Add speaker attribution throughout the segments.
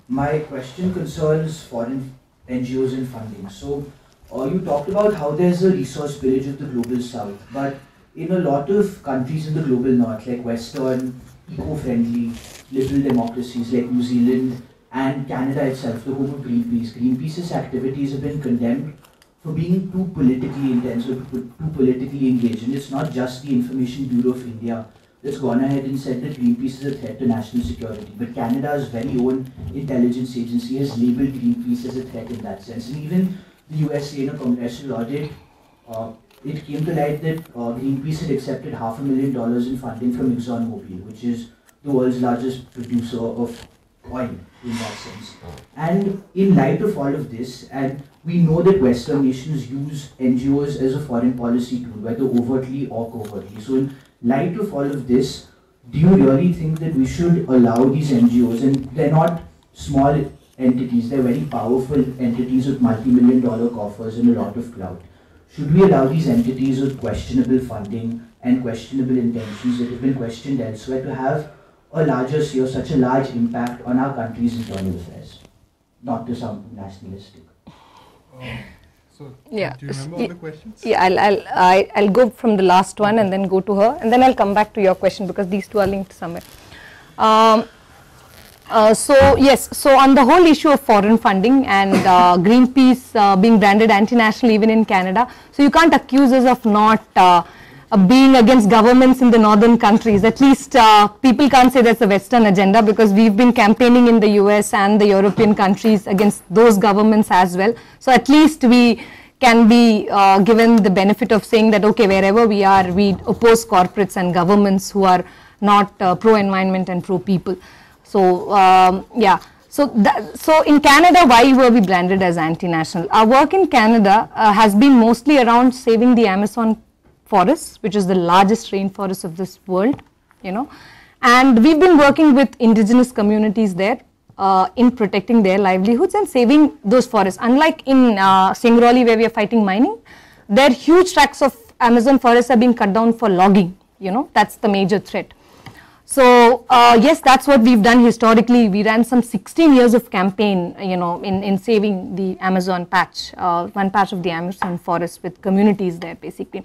Speaker 1: My question concerns foreign NGOs and funding. So, you talked about how there's a resource village of the global south, but in a lot of countries in the global north, like Western, eco-friendly, liberal democracies like New Zealand and Canada itself, the home of Greenpeace, Greenpeace's activities have been condemned for being too politically intense or too politically engaged. And it's not just the Information Bureau of India that's gone ahead and said that Greenpeace is a threat to national security. But Canada's very own intelligence agency has labeled Greenpeace as a threat in that sense. And even the USA, in a congressional audit, it came to light that Greenpeace had accepted $500,000 in funding from ExxonMobil, which is the world's largest producer of oil in that sense. And in light of all of this, and we know that Western nations use NGOs as a foreign policy tool, whether overtly or covertly. So in light of all of this, do you really think that we should allow these NGOs, and they're not small entities, they're very powerful entities with multi-million-dollar coffers and a lot of clout. Should we allow these entities with questionable funding and questionable intentions that have been questioned elsewhere to have a larger say or such a large impact on our country's internal affairs? Not to sound nationalistic.
Speaker 2: So,
Speaker 3: yeah.
Speaker 2: Do you remember all the questions?
Speaker 3: Yeah, I'll go from the last one and then go to her, and then I'll come back to your question because these two are linked somewhere. So yes, so on the whole issue of foreign funding and Greenpeace being branded anti-national even in Canada, so you can't accuse us of not being against governments in the northern countries. At least people can't say that's a Western agenda, because we've been campaigning in the US and the European countries against those governments as well. So at least we can be given the benefit of saying that, okay, wherever we are, we oppose corporates and governments who are not pro-environment and pro-people. So yeah, so in Canada, why were we branded as anti-national? Our work in Canada has been mostly around saving the Amazon forests, which is the largest rainforest of this world, you know, and we've been working with indigenous communities there in protecting their livelihoods and saving those forests. Unlike in Singrauli, where we are fighting mining, there huge tracts of Amazon forests are being cut down for logging, you know, that's the major threat. So yes, that's what we've done historically. We ran some 16 years of campaign, you know, in saving the Amazon patch, one patch of the Amazon forest with communities there basically.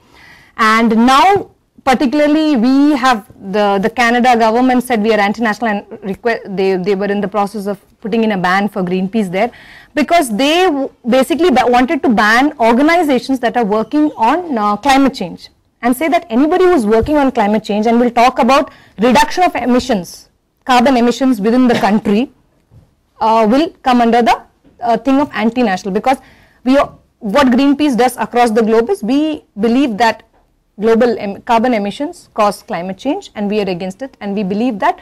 Speaker 3: And now particularly we have the Canada government said we are anti-national, and they were in the process of putting in a ban for Greenpeace there, because they basically wanted to ban organizations that are working on climate change, and say that anybody who is working on climate change, and we'll talk about reduction of emissions, carbon emissions within the country, will come under the thing of anti-national, because what Greenpeace does across the globe is we believe that global carbon emissions cause climate change, and we are against it, and we believe that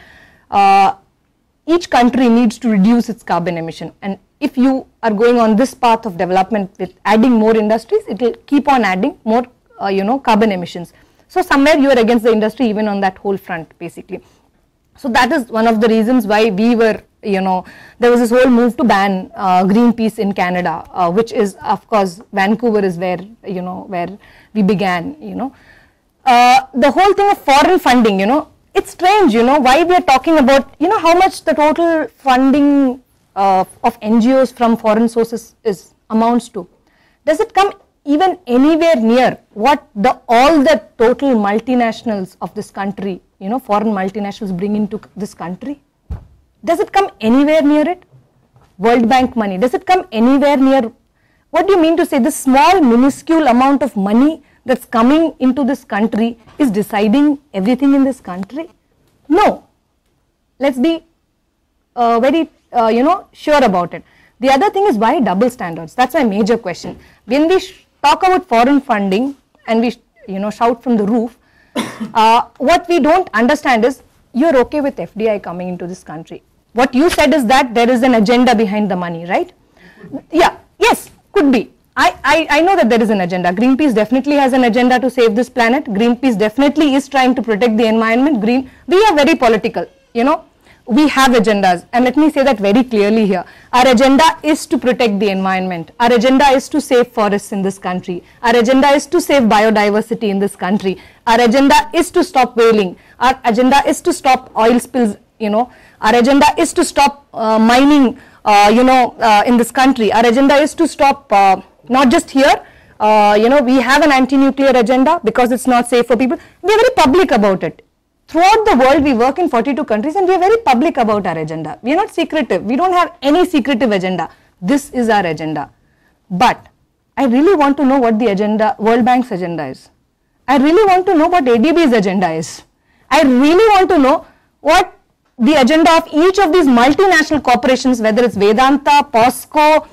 Speaker 3: each country needs to reduce its carbon emission, and if you are going on this path of development with adding more industries, it will keep on adding more you know, carbon emissions. So somewhere you are against the industry even on that whole front basically. So that is one of the reasons why we were, you know, there was this whole move to ban Greenpeace in Canada, which is of course Vancouver is where, you know, where we began, you know. The whole thing of foreign funding, you know, it's strange, you know, why we are talking about, you know, how much the total funding of NGOs from foreign sources amounts to. Does it come even anywhere near what all the total multinationals of this country, you know, foreign multinationals bring into this country? Does it come anywhere near it? World Bank money, does it come anywhere near? What do you mean to say this small minuscule amount of money that's coming into this country is deciding everything in this country? No. Let's be very you know, sure about it. The other thing is, why double standards? That's my major question. When we talk about foreign funding and we, you know, shout from the roof, what we don't understand is, you're okay with FDI coming into this country. What you said is that there is an agenda behind the money, right? Yeah, yes, could be. I know that there is an agenda. Greenpeace definitely has an agenda to save this planet. Greenpeace definitely is trying to protect the environment. We are very political, you know. We have agendas, and let me say that very clearly here. Our agenda is to protect the environment. Our agenda is to save forests in this country. Our agenda is to save biodiversity in this country. Our agenda is to stop whaling. Our agenda is to stop oil spills our agenda is to stop mining, in this country. Our agenda is to stop, not just here, we have an anti-nuclear agenda because it's not safe for people. We are very public about it. Throughout the world, we work in 42 countries and we are very public about our agenda. We are not secretive. We don't have any secretive agenda. This is our agenda. But I really want to know what the agenda, World Bank's agenda is. I really want to know what ADB's agenda is. I really want to know what the agenda of each of these multinational corporations, whether it's Vedanta, POSCO,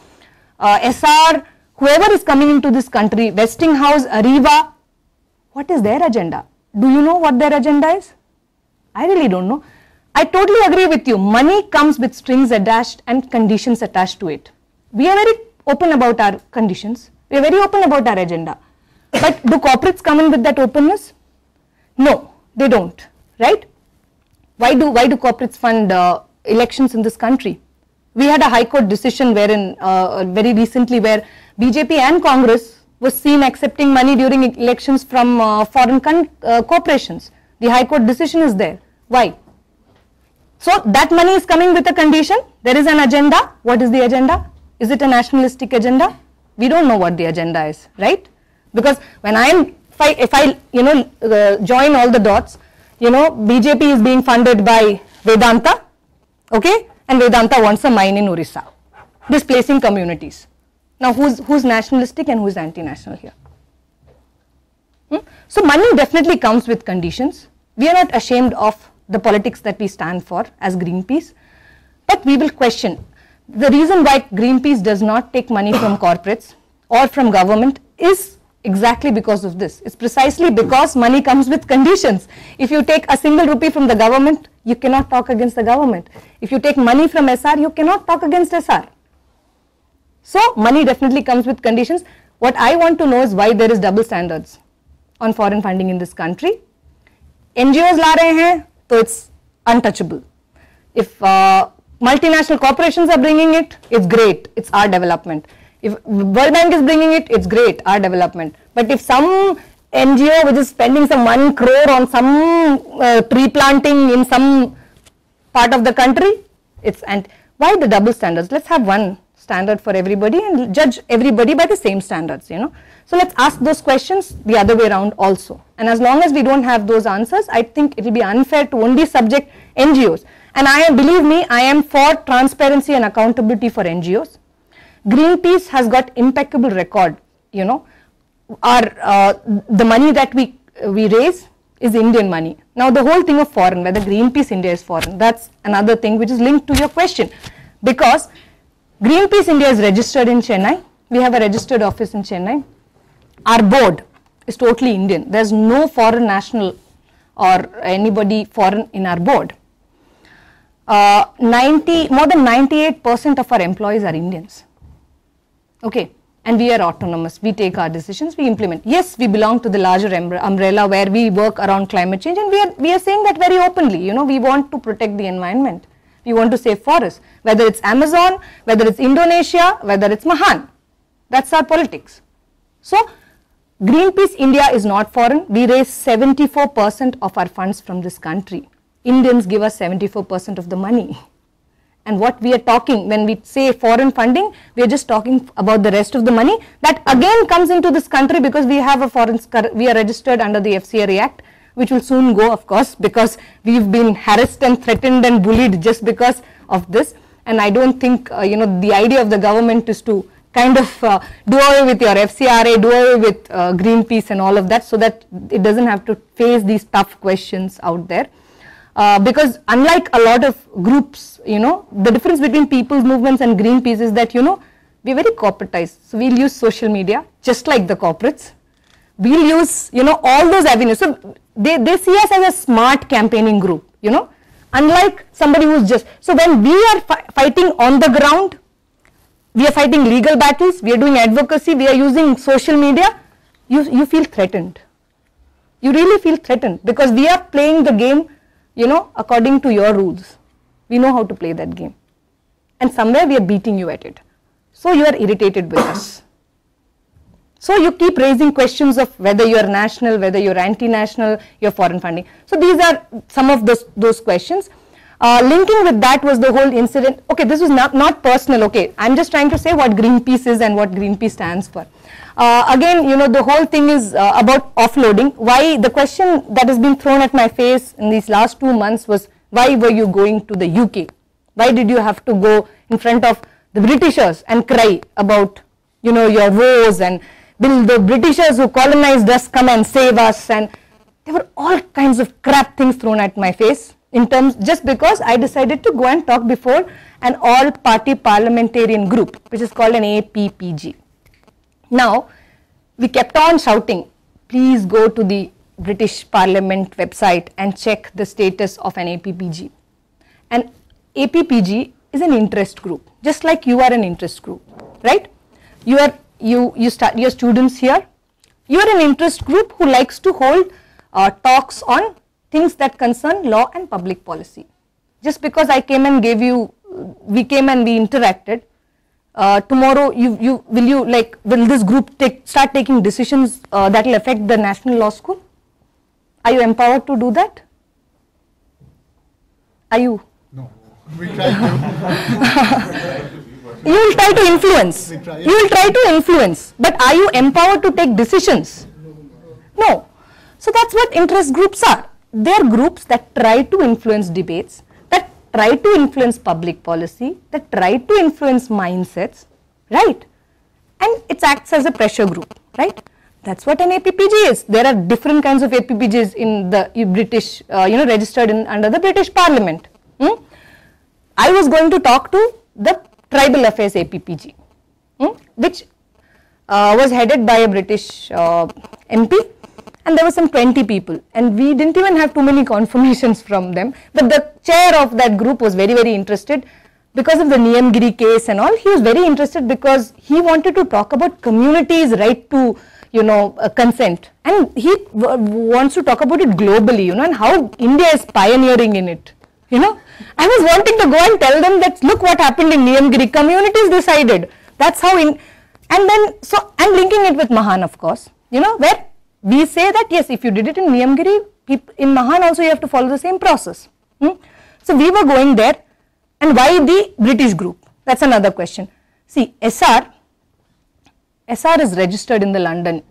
Speaker 3: SR, whoever is coming into this country, Westinghouse, Areva, what is their agenda? Do you know what their agenda is? I really don't know. I totally agree with you. Money comes with strings attached and conditions attached to it. We are very open about our conditions. We are very open about our agenda. But do corporates come in with that openness? No, they don't, right? Why do corporates fund elections in this country? We had a High Court decision wherein very recently where BJP and Congress was seen accepting money during elections from foreign corporations. The High Court decision is there. Why? So that money is coming with a condition. There is an agenda. What is the agenda? Is it a nationalistic agenda? We don't know what the agenda is, right? Because when if I join all the dots, BJP is being funded by Vedanta, okay, and Vedanta wants a mine in Orissa, displacing communities. Now, who's nationalistic and who's anti-national here? So money definitely comes with conditions. We are not ashamed of the politics that we stand for as Greenpeace, but we will question. The reason why Greenpeace does not take money from corporates or from government is exactly because of this. It's precisely because money comes with conditions. If you take a single rupee from the government, you cannot talk against the government. If you take money from SR, you cannot talk against SR. So money definitely comes with conditions. What I want to know is why there is double standards on foreign funding in this country. NGOs la rahe hain, so it's untouchable. If multinational corporations are bringing it, it's great, it's our development. If World Bank is bringing it, it's great, our development. But if some NGO which is spending some 1 crore on some tree planting in some part of the country, and why the double standards? Let's have one standard for everybody and judge everybody by the same standards, So let's ask those questions the other way around also. And as long as we don't have those answers, I think it will be unfair to only subject NGOs. And believe me, I am for transparency and accountability for NGOs. Greenpeace has got impeccable record, the money that we raise is Indian money. Now the whole thing of foreign, whether Greenpeace India is foreign, that's another thing which is linked to your question. Because Greenpeace India is registered in Chennai, we have a registered office in Chennai. Our board is totally Indian. There's no foreign national or anybody foreign in our board. More than 98% of our employees are Indians. Okay, and we are autonomous. We take our decisions, we implement. Yes, we belong to the larger umbrella where we work around climate change, and we are saying that very openly. We want to protect the environment. We want to save forests, whether it's Amazon, whether it's Indonesia, whether it's Mahan. That's our politics. So, Greenpeace India is not foreign. We raise 74% of our funds from this country. Indians give us 74% of the money. And what we are talking, when we say foreign funding, we are just talking about the rest of the money that again comes into this country because we have we are registered under the FCRA Act, which will soon go, of course, because we've been harassed and threatened and bullied just because of this. And I don't think, the idea of the government is to kind of do away with your FCRA, do away with Greenpeace and all of that, so that it doesn't have to face these tough questions out there. Because unlike a lot of groups, the difference between people's movements and Greenpeace is that, we're very corporatized. So we'll use social media just like the corporates. We'll use, all those avenues. So they see us as a smart campaigning group, unlike somebody who's just, so when we are fighting on the ground, we are fighting legal battles, we are doing advocacy, we are using social media, you feel threatened. You really feel threatened because we are playing the game, according to your rules. We know how to play that game. And somewhere we are beating you at it. So you are irritated with us. So you keep raising questions of whether you are national, whether you are anti-national, your foreign funding. So these are some of those questions. Linking with that was the whole incident. Okay, this was not personal. Okay, I'm just trying to say what Greenpeace is and what Greenpeace stands for. Again, you know, the whole thing is about offloading. Why the question that has been thrown at my face in these last 2 months was, why were you going to the UK? Why did you have to go in front of the Britishers and cry about, you know, your woes, and will the Britishers who colonized us come and save us? And there were all kinds of crap things thrown at my face in terms, just because I decided to go and talk before an all-party parliamentarian group, which is called an APPG. Now, we kept on shouting, please go to the British Parliament website and check the status of an APPG. An APPG is an interest group, just like you are an interest group, right? You start your students here. You are an interest group who likes to hold talks on things that concern law and public policy. Just because I came and gave you, we came and we interacted. Tomorrow, will this group start taking decisions that will affect the National Law School? Are you empowered to do that? Are you?
Speaker 2: No, we try to.
Speaker 3: You will try to influence. You will try to influence. But are you empowered to take decisions? No. So that's what interest groups are. They are groups that try to influence debates, that try to influence public policy, that try to influence mindsets, right? And it acts as a pressure group, right? That's what an APPG is. There are different kinds of APPGs in the British, registered under the British Parliament. I was going to talk to the Tribal Affairs APPG, which was headed by a British MP, and there were some 20 people, and we didn't even have too many confirmations from them. But the chair of that group was very, very interested because of the Niyamgiri case and all. He was very interested because he wanted to talk about communities' right to, consent, and he wants to talk about it globally, and how India is pioneering in it. I was wanting to go and tell them that, look what happened in Niyamgiri, communities decided. That's how and linking it with Mahan, of course, where we say that yes, if you did it in Niyamgiri, in Mahan also you have to follow the same process. So we were going there. And why the British group? That's another question. See, SR is registered in the London.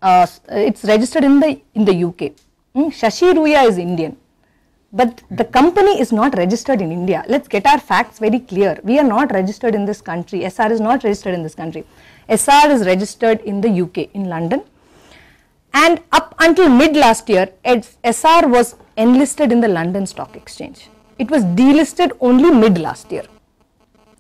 Speaker 3: It's registered in the UK. Shashi Ruya is Indian. But the company is not registered in India. Let's get our facts very clear. We are not registered in this country. SR is not registered in this country. SR is registered in the UK, in London. And up until mid last year, SR was enlisted in the London Stock Exchange. It was delisted only mid last year.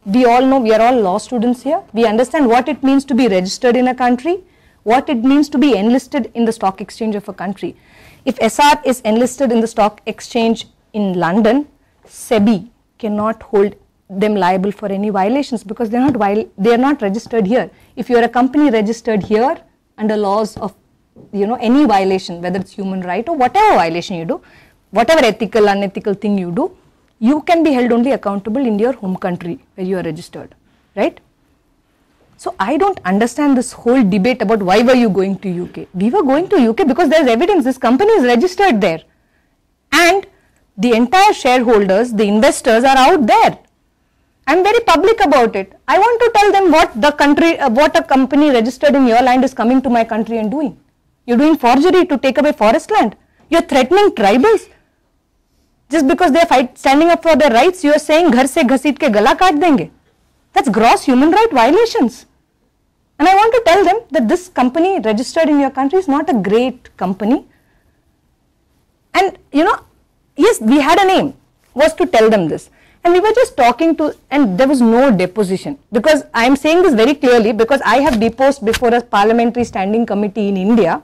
Speaker 3: We all know, we are all law students here. We understand what it means to be registered in a country, what it means to be enlisted in the stock exchange of a country. If SR is enlisted in the stock exchange in London, SEBI cannot hold them liable for any violations because they are not registered here. If you are a company registered here under laws of any violation, whether it's human right or whatever violation you do, whatever ethical, unethical thing you do, you can be held only accountable in your home country where you are registered, right? So I don't understand this whole debate about why were you going to UK. We were going to UK because there is evidence this company is registered there. And the entire shareholders, the investors are out there. I'm very public about it. I want to tell them what a company registered in your land is coming to my country and doing. You're doing forgery to take away forest land. You're threatening tribals. Just because they're standing up for their rights, you're saying ghar se ghaseet ke gala kaat denge. That's gross human right violations. And I want to tell them that this company registered in your country is not a great company. And yes, we had a name, was to tell them this. And we were just talking and there was no deposition. Because I am saying this very clearly because I have deposed before a parliamentary standing committee in India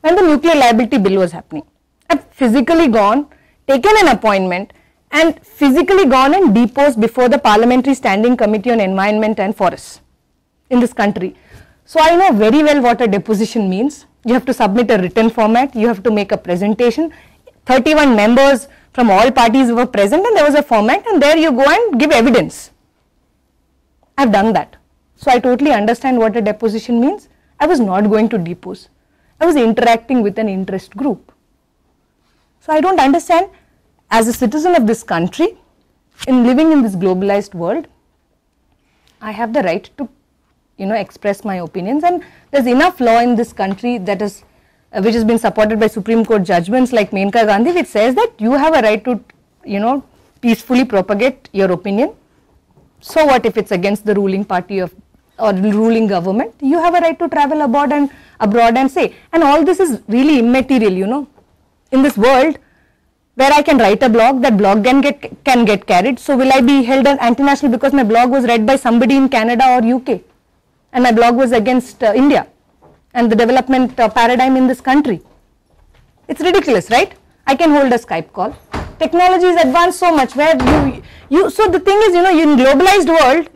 Speaker 3: when the nuclear liability bill was happening. I've physically gone, taken an appointment and physically gone and deposed before the Parliamentary Standing Committee on Environment and Forests in this country. So I know very well what a deposition means. You have to submit a written format, you have to make a presentation. 31 members from all parties were present and there was a format and there you go and give evidence. I've done that. So I totally understand what a deposition means. I was not going to depose. I was interacting with an interest group. So I don't understand as a citizen of this country, in living in this globalized world, I have the right to, express my opinions, and there's enough law in this country that is, which has been supported by Supreme Court judgments like Menka Gandhi, which says that you have a right to, peacefully propagate your opinion. So what if it's against the ruling party or ruling government? You have a right to travel abroad and say, and all this is really immaterial, in this world where I can write a blog, that blog can get carried. So will I be held as anti-national because my blog was read by somebody in Canada or UK and my blog was against India and the development paradigm in this country? It's ridiculous, right? I can hold a Skype call. Technology is advanced so much where so the thing is, in globalized world,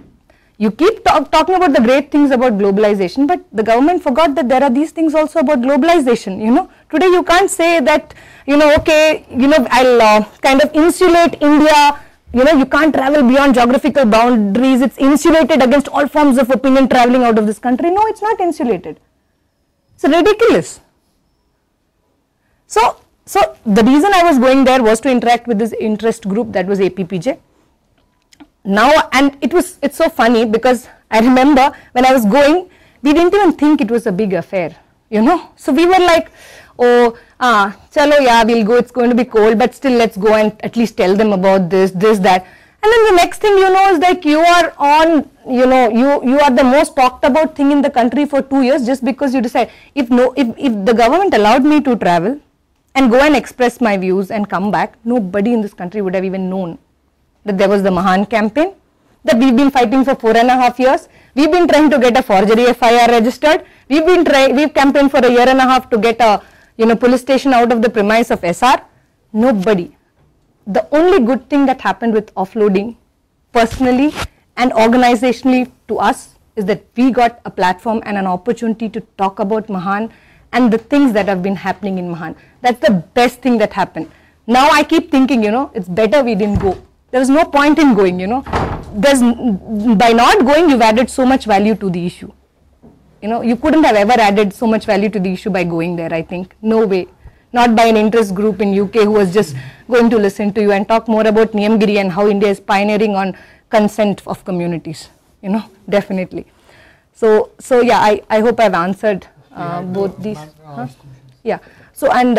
Speaker 3: you keep talking about the great things about globalization, but the government forgot that there are these things also about globalization, Today you can't say that, okay, I'll kind of insulate India, you can't travel beyond geographical boundaries, it's insulated against all forms of opinion traveling out of this country. No, it's not insulated. It's ridiculous. So the reason I was going there was to interact with this interest group that was APPJ. Now, and it's so funny because I remember when I was going, we didn't even think it was a big affair, So we were like, oh, chalo, yeah, we'll go, it's going to be cold, but still let's go and at least tell them about this, that. And then the next thing is like you are on, you are the most talked about thing in the country for 2 years just because you decide, if the government allowed me to travel and go and express my views and come back, nobody in this country would have even known that there was the Mahan campaign, that we've been fighting for 4.5 years. We've been trying to get a forgery FIR registered. We've campaigned for 1.5 years to get a police station out of the premise of SR. Nobody. The only good thing that happened with offloading, personally and organizationally to us, is that we got a platform and an opportunity to talk about Mahan and the things that have been happening in Mahan. That's the best thing that happened. Now I keep thinking, it's better we didn't go. There was no point in going, by not going, you've added so much value to the issue. You couldn't have ever added so much value to the issue by going there, I think. No way. Not by an interest group in UK who was just going to listen to you and talk more about Niyamgiri and how India is pioneering on consent of communities, definitely. So yeah, I hope I've answered both these. Huh? Yeah. So, and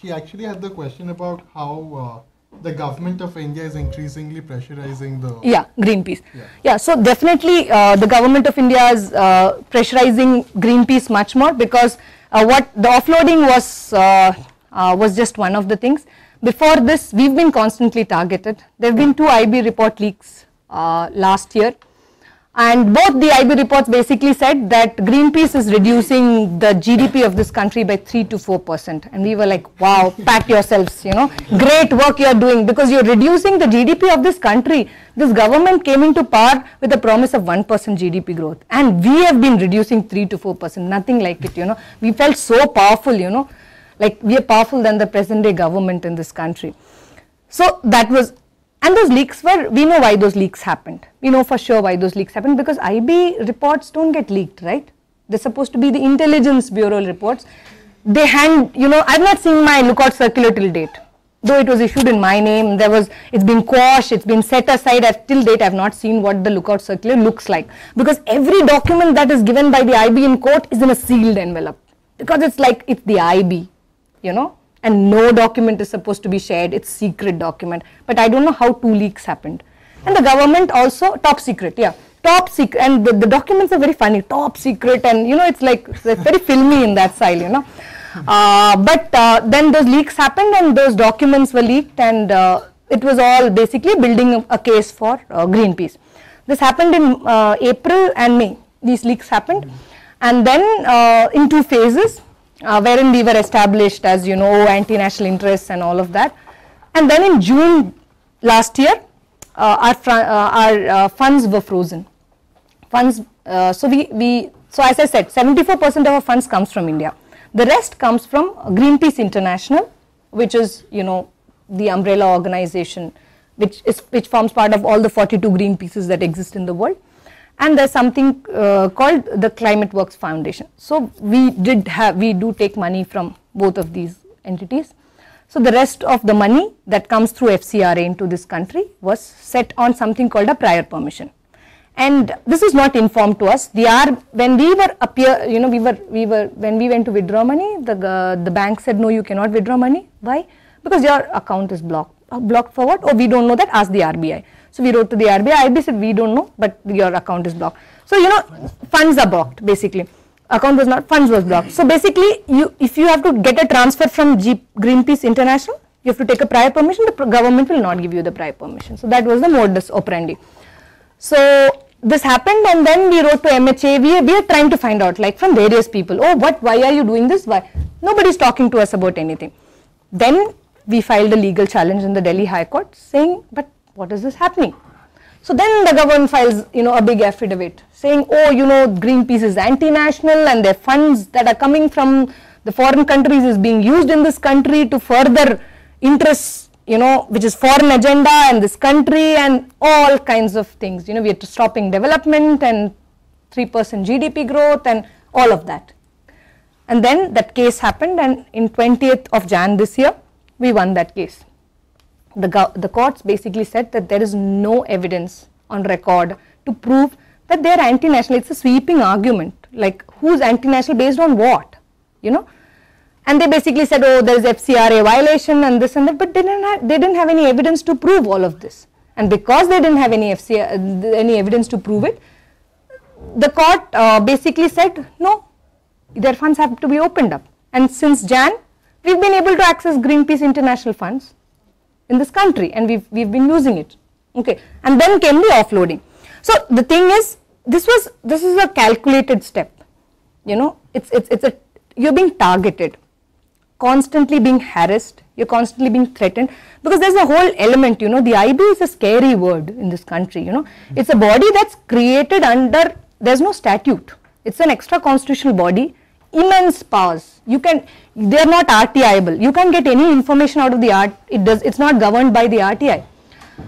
Speaker 2: She actually had the question about how the government of India is increasingly pressurizing the...
Speaker 3: Yeah, Greenpeace. Yeah, so definitely the government of India is pressurizing Greenpeace much more because what the offloading was just one of the things. Before this, we've been constantly targeted. There have been 2 IB report leaks last year. And both the IB reports basically said that Greenpeace is reducing the GDP of this country by 3 to 4%. And we were like, wow, pat yourselves, great work you're doing because you're reducing the GDP of this country. This government came into power with a promise of 1% GDP growth. And we have been reducing 3 to 4%, nothing like it, We felt so powerful, like we are powerful than the present day government in this country. So that was... And those leaks we know why those leaks happened. We know for sure why those leaks happened because IB reports don't get leaked, right? They're supposed to be the Intelligence Bureau reports. They I've not seen my lookout circular till date. Though it was issued in my name, it's been quashed, it's been set aside. Till date, I've not seen what the lookout circular looks like. Because every document that is given by the IB in court is in a sealed envelope. Because it's like, it's the IB, and no document is supposed to be shared, it's secret document. But I don't know how 2 leaks happened. And the government also, top secret, top secret, and the documents are very funny, top secret, and it's like, it's very filmy in that style, But then those leaks happened and those documents were leaked and it was all basically building a case for Greenpeace. This happened in April and May, these leaks happened. And then in 2 phases, wherein we were established as, anti-national interests and all of that. And then in June last year, our funds were frozen. So as I said, 74% of our funds comes from India. The rest comes from Greenpeace International, which is, the umbrella organization, which forms part of all the 42 Greenpeaces that exist in the world. And there's something called the Climate Works Foundation. So we do take money from both of these entities. So the rest of the money that comes through FCRA into this country was set on something called a prior permission. And this is not informed to us. When we were when we went to withdraw money, the bank said, no, you cannot withdraw money. Why? Because your account is blocked. Blocked for what? Oh, we don't know that. Ask the RBI. So we wrote to the RBI. RBI said, we don't know, but your account is blocked. So funds are blocked basically. Account was not, funds was blocked. So basically, if you have to get a transfer from Greenpeace International, you have to take a prior permission. The government will not give you the prior permission. So that was the modus operandi. So this happened, and then we wrote to MHA. We are trying to find out, like, from various people. Oh, why are you doing this? Why? Nobody is talking to us about anything. Then we filed a legal challenge in the Delhi High Court saying, but what is this happening? So then the government files, a big affidavit saying, oh, Greenpeace is anti-national and their funds that are coming from the foreign countries is being used in this country to further interests, which is foreign agenda and this country and all kinds of things. We are stopping development and 3% GDP growth and all of that. And then that case happened, and in 20th of Jan this year, we won that case. The courts basically said that there is no evidence on record to prove that they are anti-national. It's a sweeping argument, like who's anti-national based on what, And they basically said, oh, there is FCRA violation and this and that, but they didn't have any evidence to prove all of this. And because they didn't have any evidence to prove it, the court basically said, no, their funds have to be opened up. And since Jan, we've been able to access Greenpeace International funds in this country, and we've been using it. Okay, and then came the offloading. So the thing is, this is a calculated step. You're being targeted, constantly being harassed, you're constantly being threatened, because there's a whole element, the IB is a scary word in this country, It's a body that's created under, there's no statute. It's an extra constitutional body, immense powers. They're not RTI-able. You can't get any information out of the it's not governed by the RTI.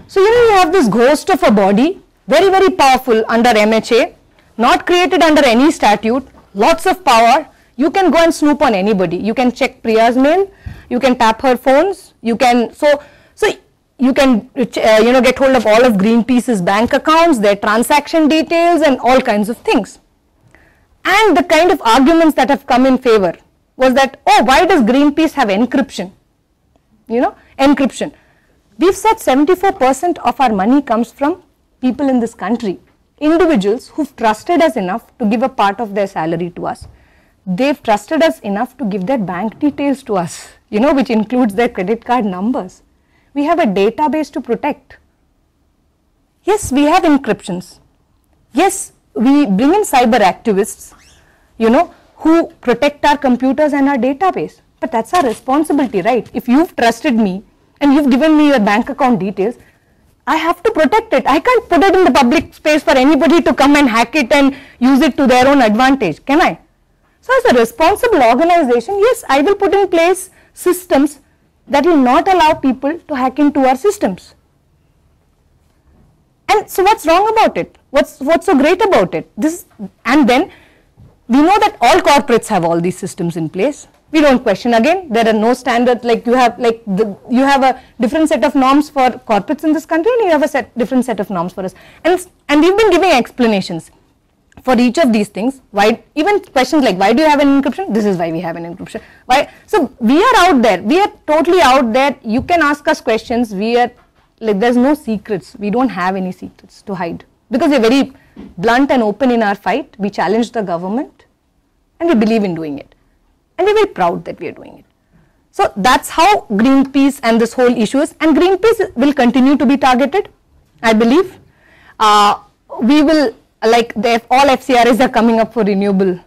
Speaker 3: So, you have this ghost of a body, very, very powerful under MHA, not created under any statute, lots of power. You can go and snoop on anybody. You can check Priya's mail, you can tap her phones, you can, you can, get hold of all of Greenpeace's bank accounts, their transaction details and all kinds of things. And the kind of arguments that have come in favor was that, oh, why does Greenpeace have encryption? Encryption. We've said 74% of our money comes from people in this country, individuals who've trusted us enough to give a part of their salary to us. They've trusted us enough to give their bank details to us, which includes their credit card numbers. We have a database to protect. Yes, we have encryptions. Yes, we bring in cyber activists, who protect our computers and our database. But that's our responsibility, right? If you've trusted me and you've given me your bank account details, I have to protect it. I can't put it in the public space for anybody to come and hack it and use it to their own advantage, can I? So as a responsible organization, yes, I will put in place systems that will not allow people to hack into our systems. And so what's wrong about it? What's so great about it? And then we know that all corporates have all these systems in place. We don't question again. There are no standards, like you have a different set of norms for corporates in this country, and you have a different set of norms for us. And we've been giving explanations for each of these things. Why, even questions like, why do you have an encryption? This is why we have an encryption. Why? So we are out there. We are totally out there. You can ask us questions. There's no secrets. We don't have any secrets to hide, because we're very blunt and open in our fight. We challenge the government and we believe in doing it, and we're very proud that we are doing it. So that's how Greenpeace and this whole issue is, and Greenpeace will continue to be targeted, I believe. We will, all FCRAs are coming up for renewable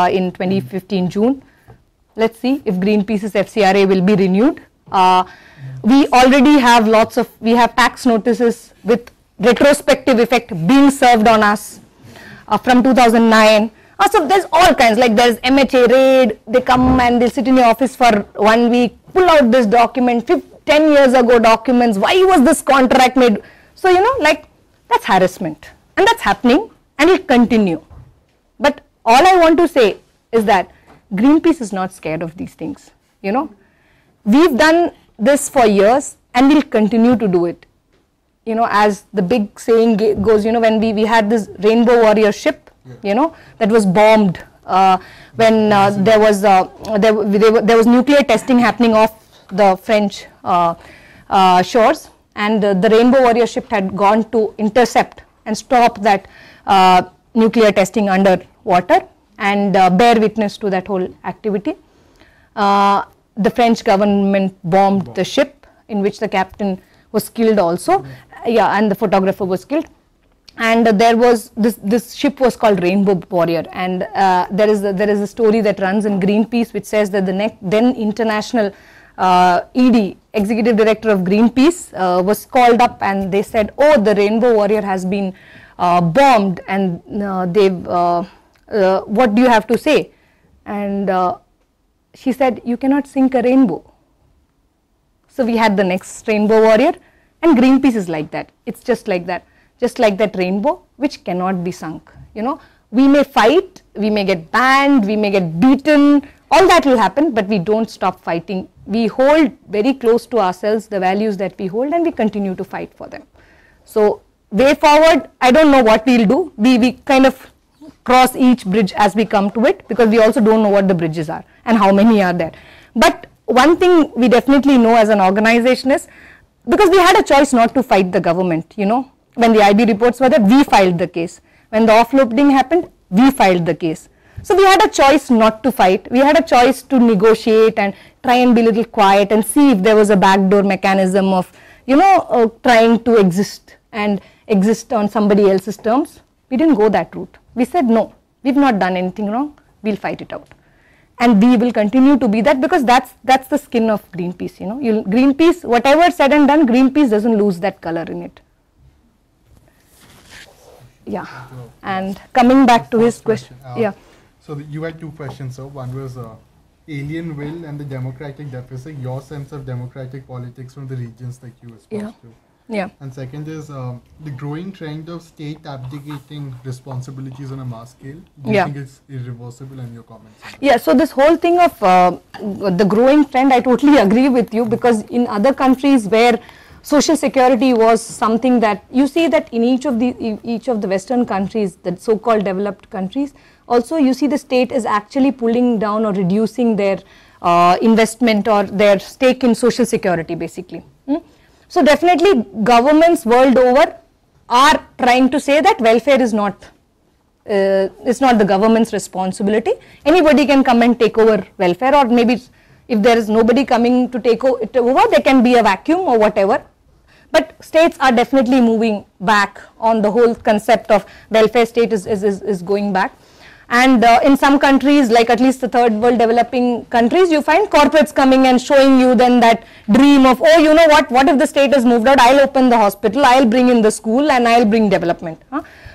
Speaker 3: in 2015 June. Let's see if Greenpeace's FCRA will be renewed. We already have we have tax notices with retrospective effect being served on us from 2009. So there's all kinds, like there's MHA raid, they come and they'll sit in your office for 1 week, pull out this document, 10 years ago documents, why was this contract made? So, that's harassment, and that's happening and will continue. But all I want to say is that Greenpeace is not scared of these things, We we've done this for years and we'll continue to do it. You know, as the big saying goes, you know, when we had this Rainbow Warrior ship, you know, that was bombed when there was nuclear testing happening off the French shores, and the Rainbow Warrior ship had gone to intercept and stop that nuclear testing underwater and bear witness to that whole activity. The French government bombed the ship, in which the captain was killed also, and the photographer was killed. And there was this ship was called Rainbow Warrior, and there is a story that runs in Greenpeace which says that the then international ED, executive director of Greenpeace, was called up, and they said, oh, the Rainbow Warrior has been bombed, and what do you have to say? And she said, you cannot sink a rainbow. So we had the next Rainbow Warrior, and Greenpeace is like that. It's just like that rainbow which cannot be sunk. You know, we may fight, we may get banned, we may get beaten, all that will happen, but we don't stop fighting. We hold very close to ourselves the values that we hold, and we continue to fight for them. So way forward, I don't know what we'll do. We kind of cross each bridge as we come to it, because we also don't know what the bridges are and how many are there. But one thing we definitely know as an organization is, because we had a choice not to fight the government, you know, when the IB reports were there, we filed the case. When the offloading happened, we filed the case. So we had a choice not to fight. We had a choice to negotiate and try and be a little quiet and see if there was a backdoor mechanism of, you know, trying to exist on somebody else's terms. We didn't go that route. We said, no, we've not done anything wrong, we'll fight it out. And we will continue to be that, because that's the skin of Greenpeace, you know. Greenpeace, whatever said and done, Greenpeace doesn't lose that color in it. Yeah, and coming back to his question, yeah.
Speaker 2: So you had two questions, sir. One was alien will and the democratic deficit, your sense of democratic politics from the regions that you espouse to.
Speaker 3: Yeah.
Speaker 2: And second is the growing trend of state abdicating responsibilities on a mass scale. Do you think it's irreversible, and your comments on that?
Speaker 3: Yeah, so this whole thing of the growing trend, I totally agree with you, because in other countries where social security was something that you see that in each of the Western countries, the so-called developed countries, also you see the state is actually pulling down or reducing their investment or their stake in social security, basically. So definitely governments world over are trying to say that welfare is not the government's responsibility. Anybody can come and take over welfare, or maybe if there is nobody coming to take it over, there can be a vacuum or whatever. But states are definitely moving back on the whole concept of welfare state is going back. And in some countries, like at least the third world developing countries, you find corporates coming and showing you then that dream of, oh, you know what if the state has moved out, I'll open the hospital, I'll bring in the school, and I'll bring development.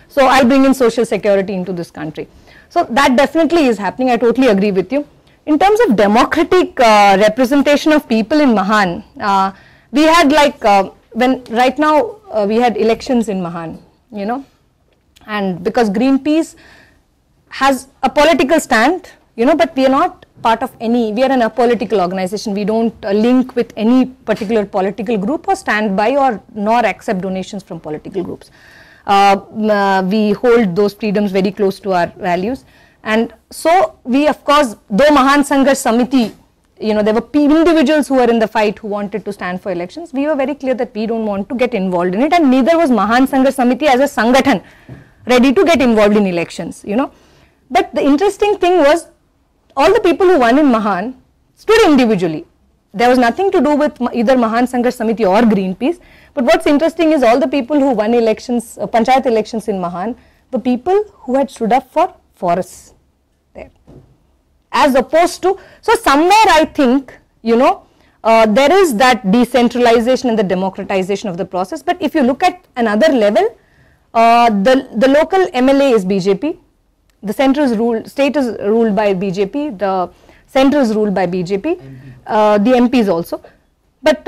Speaker 3: So I'll bring in social security into this country. So that definitely is happening. I totally agree with you. In terms of democratic representation of people in Mahan, we had like, right now we had elections in Mahan, you know, and because Greenpeace has a political stand, you know, but we are not part of any, we are an apolitical organization. We don't link with any particular political group or stand by or nor accept donations from political groups. We hold those freedoms very close to our values. And so we, of course, though Mahan Sangharsh Samiti, you know, there were individuals who were in the fight who wanted to stand for elections, we were very clear that we don't want to get involved in it, and neither was Mahan Sangharsh Samiti as a Sangathan ready to get involved in elections, you know. But the interesting thing was, all the people who won in Mahan stood individually. There was nothing to do with either Mahan Sangharsh Samiti or Greenpeace. But what's interesting is all the people who won elections, Panchayat elections in Mahan, the people who had stood up for forests there. As opposed to, so somewhere I think, you know, there is that decentralization and the democratization of the process. But if you look at another level, the local MLA is BJP. The center is ruled, state is ruled by BJP, the center is ruled by BJP, the MPs also, but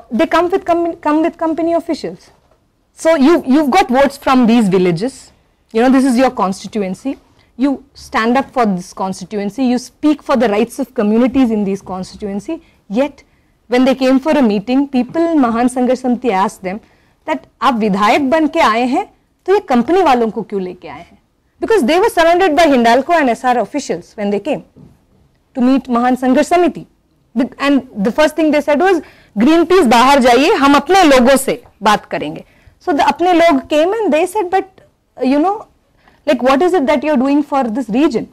Speaker 3: they come with company officials. So you've got votes from these villages, you know, this is your constituency, you stand up for this constituency, you speak for the rights of communities in this constituency, yet when they came for a meeting, people in Mahan Sangharsh Samiti asked them that आप विधायक बन के आए हैं तो ये company वालों को क्यों लेके आए हैं? Because they were surrounded by Hindalco and SR officials when they came to meet Mahan Sangharsh Samiti. And the first thing they said was, Greenpeace बाहर जाइए, हम अपने लोगों से बात करेंगे. So the अपने लोग came and they said, but you know, like what is it that you're doing for this region?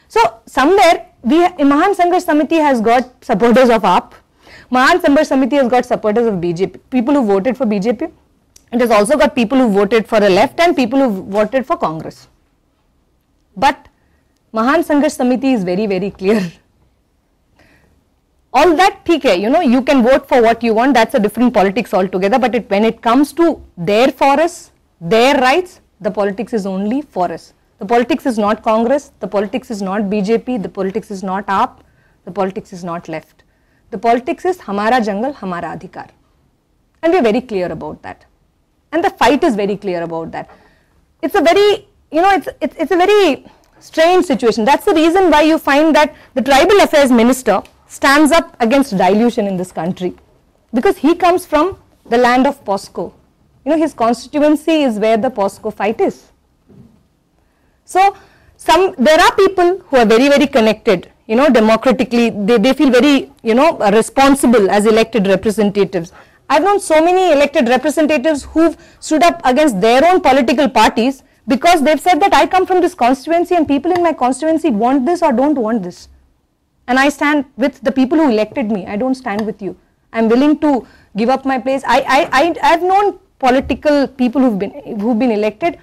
Speaker 3: So somewhere, Mahan Sangharsh Samiti has got supporters of AAP. Mahan Sangharsh Samiti has got supporters of BJP, people who voted for BJP. It has also got people who voted for the left and people who voted for Congress. But Mahan Sangharsh Samiti is very, very clear. All that, theek hai, you can vote for what you want, that's a different politics altogether, but when it comes to their forests, their rights, the politics is only forest. The politics is not Congress, the politics is not BJP, the politics is not AAP, the politics is not left. The politics is Hamara Jungle, Hamara Adhikar. And we are very clear about that. And the fight is very clear about that. It's a very, it's a very strange situation. That's the reason why you find that the Tribal Affairs Minister stands up against dilution in this country. Because he comes from the land of POSCO. His constituency is where the POSCO fight is. So, there are people who are very, very connected, democratically, they feel very, responsible as elected representatives. I've known so many elected representatives who've stood up against their own political parties because they've said that I come from this constituency and people in my constituency want this or don't want this. And I stand with the people who elected me, I don't stand with you. I'm willing to give up my place. I've known political people who've been elected.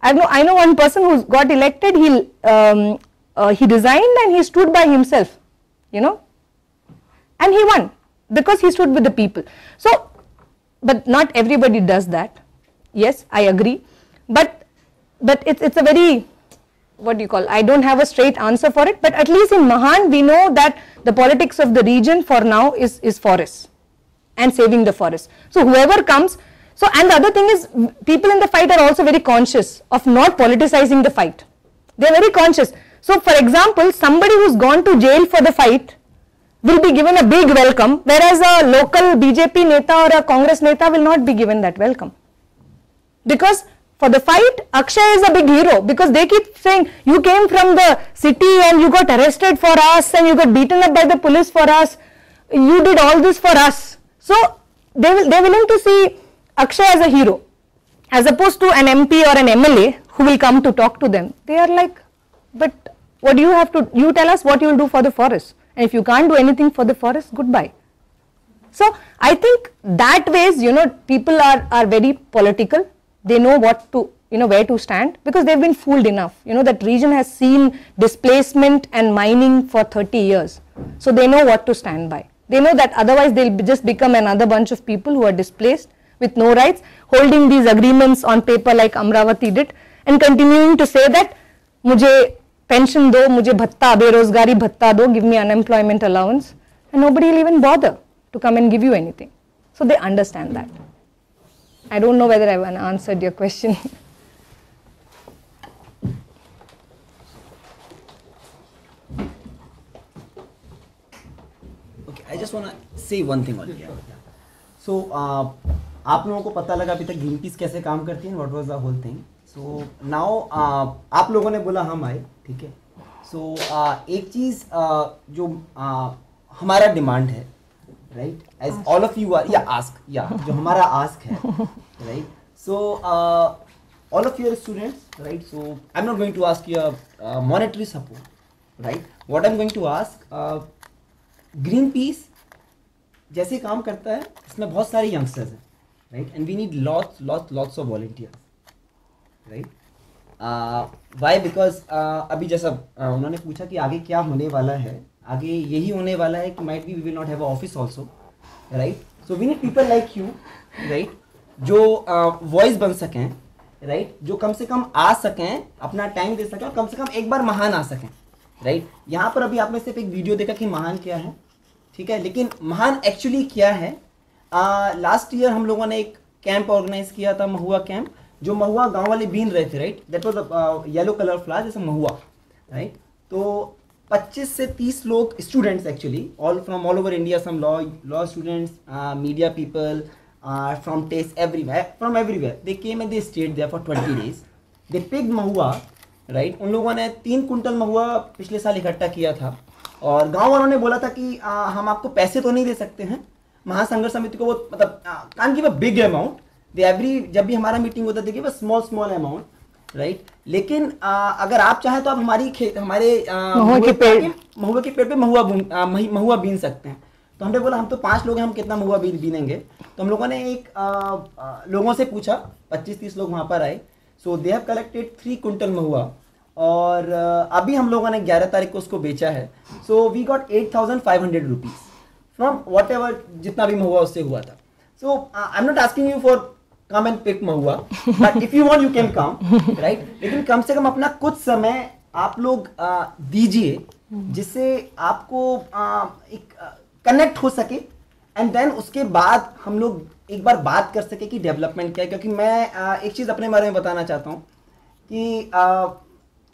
Speaker 3: I know one person who got elected, he resigned and he stood by himself, and he won because he stood with the people. So, but not everybody does that. Yes, I agree. But it's a very, what do you call, I don't have a straight answer for it, but at least in Mahan we know that the politics of the region for now is forests and saving the forest. So whoever comes, and the other thing is, people in the fight are also very conscious of not politicizing the fight. They are very conscious. So for example, somebody who's gone to jail for the fight will be given a big welcome, whereas a local BJP neta or a Congress neta will not be given that welcome. Because for the fight, Akshay is a big hero, because they keep saying, you came from the city and you got arrested for us and you got beaten up by the police for us, you did all this for us. So they're willing to see Akshay as a hero, as opposed to an MP or an MLA who will come to talk to them. They are like, but what do you have to, you tell us what you will do for the forest, and if you can't do anything for the forest, goodbye. So I think that ways, people are very political. They know what to, where to stand, because they've been fooled enough. That region has seen displacement and mining for 30 years. So they know what to stand by. They know that otherwise they'll just become another bunch of people who are displaced with no rights, holding these agreements on paper like Amravati did, and continuing to say that, mujhe pension do, mujhe bhatta, berozgari bhatta do, give me unemployment allowance, and nobody will even bother to come and give you anything. So they understand that. I don't know whether I've answered your question.
Speaker 4: Okay, I just want to say one thing on here. So, आप लोगों को पता लगा अभी तक Greenpeace कैसे काम करती है, what was the whole thing. So now आप लोगों ने बोला हम आए, ठीक है. सो एक चीज़ जो हमारा डिमांड है, right, as all of you are ask, जो हमारा आस्क है, right. So all of your students, right, so I am not going to ask your monetary support, right. What I am going to ask, Greenpeace जैसे काम करता है, इसमें बहुत सारे यंगस्टर्स हैं, right, and we need lots of volunteers, right. Why, because अभी जैसा उन्होंने पूछा कि आगे क्या होने वाला है, आगे यही होने वाला है कि might be we will not have a office also, right. So we need people like you, right, जो वॉइस बन सकें, राइट, जो कम से कम आ सकें, अपना टाइम दे सकें और कम से कम एक बार महान आ सकें, राइट. यहाँ पर अभी आपने सिर्फ एक वीडियो देखा कि महान क्या है, ठीक है, लेकिन महान एक्चुअली क्या है. लास्ट ईयर हम लोगों ने एक कैंप ऑर्गेनाइज किया था, महुआ कैंप, जो महुआ गांव वाले बीन रहे थे, right. That was yellow colour flower, जैसे महुआ, राइट. तो 25 से 30 लोग students actually all from all over India, some law students, media people, from test everywhere they came and they stayed there for 20 days. They picked mahua, right. उन लोगों ने 3 quintal महुआ पिछले साल इकट्ठा किया था और गांव वालों ने बोला था कि हम आपको पैसे तो नहीं दे सकते हैं, महासंघर्ष समिति को वो मतलब can give a big amount. They every जब भी हमारा मीटिंग होता था कि बस स्मॉल अमाउंट, राइट. लेकिन अगर आप चाहें तो आप हमारे महुआ के पेड़ पे महुआ बीन सकते हैं. तो हमने बोला हम तो 5 लोग हैं, हम कितना महुआ बीनेंगे. तो हम लोगों ने लोगों से पूछा, 25-30 लोग वहाँ पर आए. सो दे हैव कलेक्टेड 3 कुंटल महुआ और अभी हम लोगों ने 11 तारीख को उसको बेचा है. So we got 8,500 rupees from whatever जितना भी महुआ उससे हुआ था. So I am not asking you for come and pick mahua, but if you want you can come, right. लेकिन कम से कम अपना कुछ समय आप लोग दीजिए जिससे आपको एक कनेक्ट हो सके एंड देन उसके बाद हम लोग एक बार बात कर सके कि डेवलपमेंट क्या है. क्योंकि मैं एक चीज़ अपने बारे में बताना चाहता हूँ कि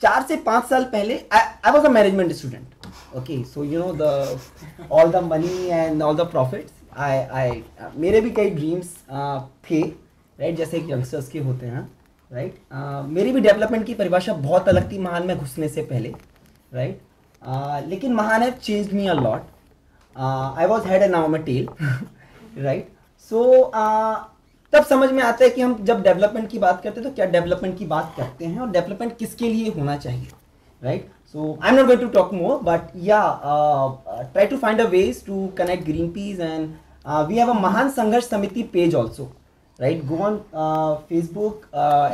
Speaker 4: 4 से 5 साल पहले I was a management student. Okay, so you know the all the money and all the profits. मेरे भी कई ड्रीम्स थे, राइट, जैसे एक यंगस्टर्स के होते हैं, राइट. मेरी भी डेवलपमेंट की परिभाषा बहुत अलग थी महान में घुसने से पहले, राइट. लेकिन Mahan have changed me a lot. I was head and now I am a tail, right. So तब समझ में आता है कि हम जब डेवलपमेंट की बात करते हैं तो क्या डेवलपमेंट की बात करते हैं और डेवलपमेंट किसके लिए होना चाहिए, right. So I am not going to talk more, but yeah try to find a ways to connect Greenpeace and we have a Mahan Sangharsh Samiti page also, right. Go on Facebook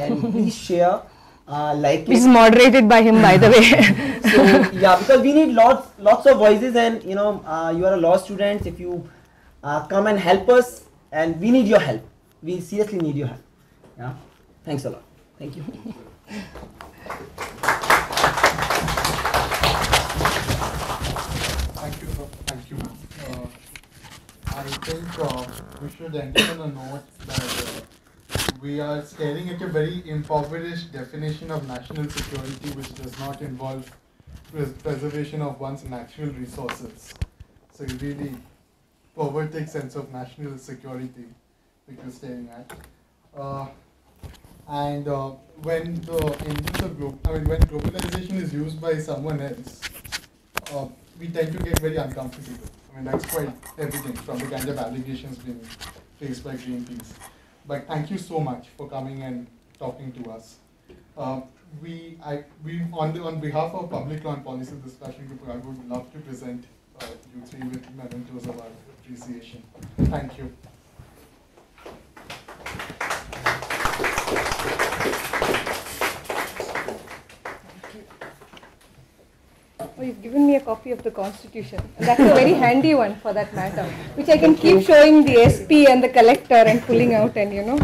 Speaker 4: and please share, like it.
Speaker 3: Which is moderated by him, by the way.
Speaker 4: So yeah, because we need lots of voices and you know you are a law students. If you come and help us, and we need your help. We seriously need your help. Yeah. Thanks a lot. Thank you.
Speaker 2: Thank you, sir. Thank you, ma'am. I think we should end on a note that we are staring at a very impoverished definition of national security, which does not involve preservation of one's natural resources. So a really perverted sense of national security that we're staring at. And when the engines of when globalization is used by someone else, we tend to get very uncomfortable. I mean, that's quite evident from the kind of allegations being faced by Greenpeace. But thank you so much for coming and talking to us. On behalf of Public Law and Policy Discussion Group, I would love to present you three with mementos of our appreciation. Thank you.
Speaker 3: Oh, you've given me a copy of the Constitution. And that's a very handy one for that matter, which I can keep showing the SP and the collector and pulling out and, you know.